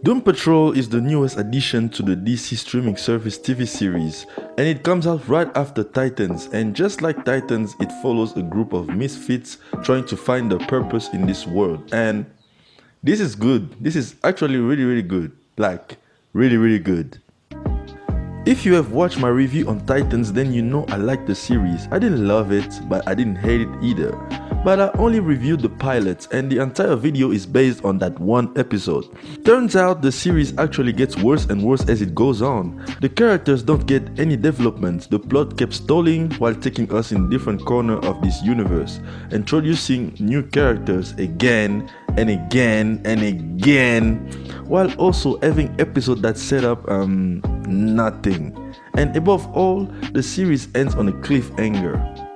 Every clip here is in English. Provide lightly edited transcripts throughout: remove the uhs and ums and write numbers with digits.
Doom Patrol is the newest addition to the DC streaming service TV series, and it comes out right after Titans, and just like Titans, it follows a group of misfits trying to find their purpose in this world. And this is good. This is actually really good. Like, really good. If you have watched my review on Titans, then you know I like the series. I didn't love it, but I didn't hate it either. But I only reviewed the pilot, and the entire video is based on that one episode. Turns out the series actually gets worse and worse as it goes on. The characters don't get any development, the plot kept stalling while taking us in different corners of this universe, introducing new characters again and again and again, while also having episodes that set up nothing. And above all, the series ends on a cliffhanger.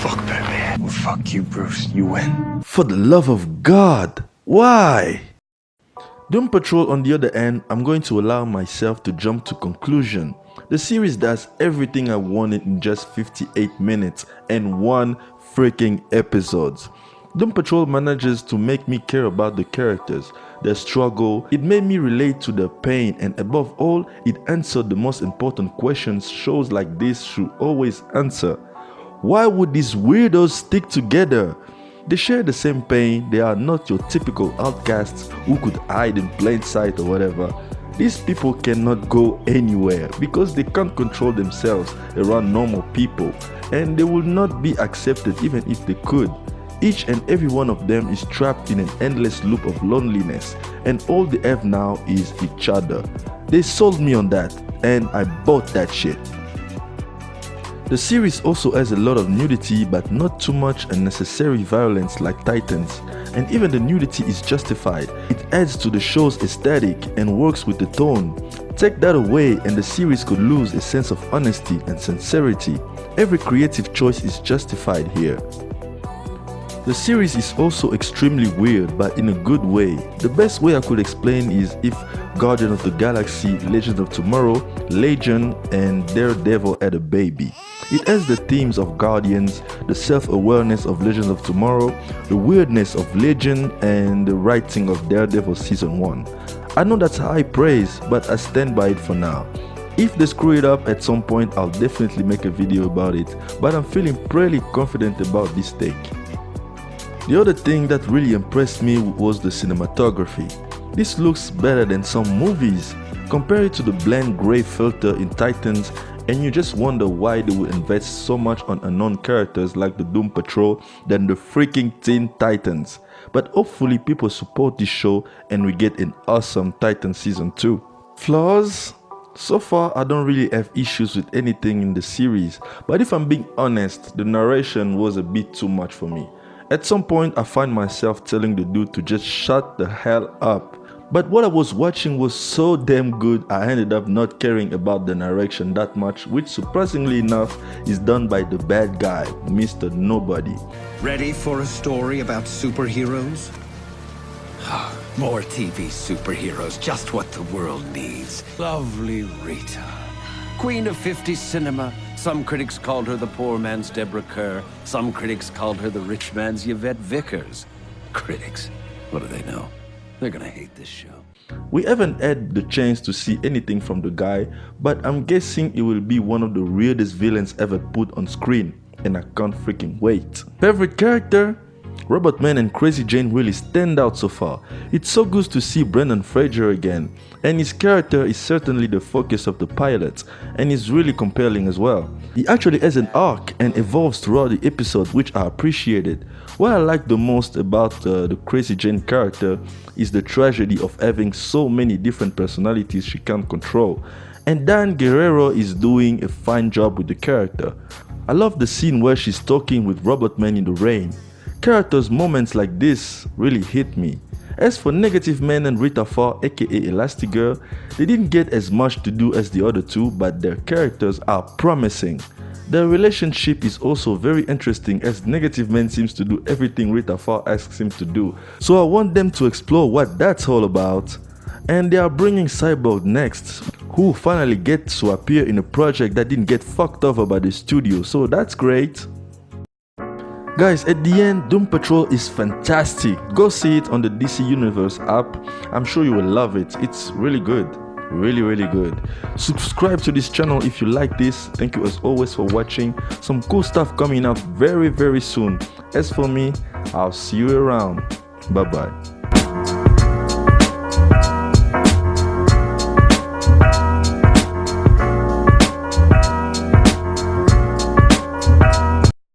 Fuck Batman. Well, fuck you, Bruce. You win. For the love of God, why? Doom Patrol, on the other hand, I'm going to allow myself to jump to conclusion. The series does everything I wanted in just 58 minutes and one freaking episodes. Doom Patrol manages to make me care about the characters, their struggle. It made me relate to their pain, and above all, it answered the most important questions shows like this should always answer. Why would these weirdos stick together? They share the same pain. They are not your typical outcasts who could hide in plain sight or whatever. These people cannot go anywhere because they can't control themselves around normal people, and they will not be accepted even if they could. Each and every one of them is trapped in an endless loop of loneliness, and all they have now is each other. They sold me on that, and I bought that shit. The series also has a lot of nudity, but not too much unnecessary violence like Titans, and even the nudity is justified. It adds to the show's aesthetic and works with the tone. Take that away and the series could lose a sense of honesty and sincerity. Every creative choice is justified here. The series is also extremely weird, but in a good way. The best way I could explain is if Guardian of the Galaxy, Legends of Tomorrow, Legion, and Daredevil had a baby. It has the themes of Guardians, the self-awareness of Legends of Tomorrow, the weirdness of Legion, and the writing of Daredevil Season 1. I know that's high praise, but I stand by it for now. If they screw it up at some point, I'll definitely make a video about it, but I'm feeling pretty confident about this take. The other thing that really impressed me was the cinematography. This looks better than some movies. Compare it to the bland grey filter in Titans, and you just wonder why they would invest so much on unknown characters like the Doom Patrol than the freaking Teen Titans. But hopefully people support this show and we get an awesome Titan Season 2. Flaws? So far I don't really have issues with anything in the series, but if I'm being honest, the narration was a bit too much for me. At some point I find myself telling the dude to just shut the hell up. But what I was watching was so damn good, I ended up not caring about the narration that much, which surprisingly enough is done by the bad guy, Mr. Nobody. Ready for a story about superheroes? More TV superheroes, just what the world needs. Lovely Rita, Queen of 50s cinema. Some critics called her the poor man's Deborah Kerr. Some critics called her the rich man's Yvette Vickers. Critics, what do they know? They're gonna hate this show. We haven't had the chance to see anything from the guy, but I'm guessing it will be one of the weirdest villains ever put on screen, and I can't freaking wait. Favorite character? Robot Man and Crazy Jane really stand out so far. It's so good to see Brendan Fraser again, and his character is certainly the focus of the pilot, and is really compelling as well. He actually has an arc and evolves throughout the episode, which I appreciated. What I like the most about the Crazy Jane character is the tragedy of having so many different personalities she can't control, and Dan Guerrero is doing a fine job with the character. I love the scene where she's talking with Robot Man in the rain. Characters' moments like this really hit me. As for Negative Man and Rita Farr aka Elastigirl, they didn't get as much to do as the other two, but their characters are promising. Their relationship is also very interesting as Negative Man seems to do everything Rita Farr asks him to do, so I want them to explore what that's all about. And they are bringing Cyborg next, who finally gets to appear in a project that didn't get fucked over by the studio, so that's great. Guys, at the end, Doom Patrol is fantastic. Go see it on the DC Universe app. I'm sure you will love it. It's really good. Really good. Subscribe to this channel if you like this. Thank you as always for watching. Some cool stuff coming out very soon. As for me, I'll see you around. Bye bye.